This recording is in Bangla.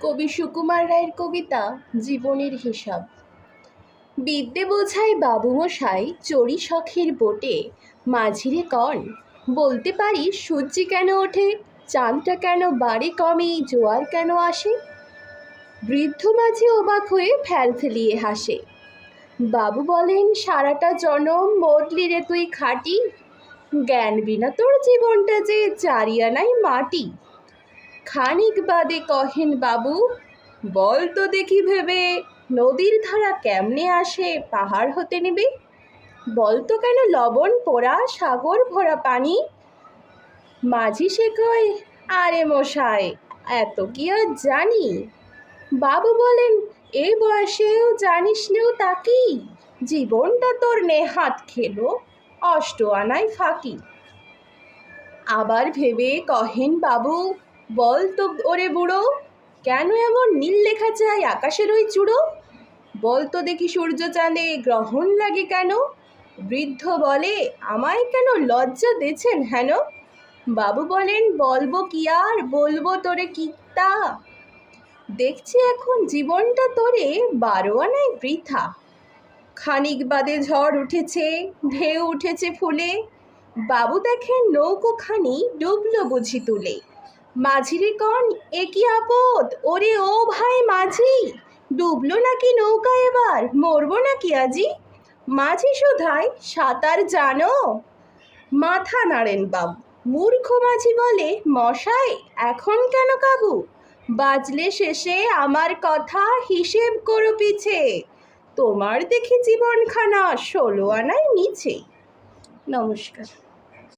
কবি সুকুমার রায়ের কবিতা জীবনের হিসাব। বিদ্যে বোঝাই বাবুমশাই চড়ি শখের বোটে, মাঝিরে কন বলতে পারি সূর্যি কেন ওঠে, চাঁদটা কেন বাড়ে কমে, জোয়ার কেন আসে। বৃদ্ধ মাঝি অবাক হয়ে ফেল ফেলিয়ে হাসে। বাবু বলেন সারাটা জনম মরলি রে তুই খাটি, জ্ঞান বিনা তোর জীবনটা যে চারিয়ানাই মাটি। খানিক বাদে কহেন বাবু, বল তো দেখি ভেবে, নদীর ধারা কেমনে আসে পাহাড় হতে নেবে। বল তো কেন লবণ পোড়া সাগর ভরা পানি। মাঝি সে কয়, আরে মশাই এত কি আর জানি। বাবু বলেন, এ বয়সেও জানিস নেও তা কি, জীবনটা তোর নেহাত খেলো অষ্ট আনায় ফাঁকি। আবার ভেবে কহেন বাবু, বল তো ওরে বুড়ো, কেন এমন নীল লেখা চাই আকাশের ওই চূড়ো। বল তো দেখি সূর্য চাঁদে গ্রহণ লাগে কেন। বৃদ্ধ বলে, আমায় কেন লজ্জা দিয়েছেন হেন। বাবু বলেন, বলবো কি আর বলবো তোরে কি তা, দেখছি এখন জীবনটা তোরে 12 আনায় বৃথা। খানিক বাদে ঝড় উঠেছে, ঢেউ উঠেছে ফুলে, বাবু দেখেন নৌকোখানি ডুবলো বুঝি তুলে। মাঝিরে কন, এ কি আপদ ওরে ও ভাই মাঝি, ডুবলো নাকি নৌকা এবার মরবো নাকি আজি। মাঝি শোধায়, সাঁতার জানো। মাথা নাড়েন বাবু। মূর্খ মাঝি বলে, মশাই এখন কেন কাবু, বাজলে শেষে আমার কথা হিসেব করো পিছে, তোমার দেখি জীবনখানা 16 আনায় নিচে। নমস্কার।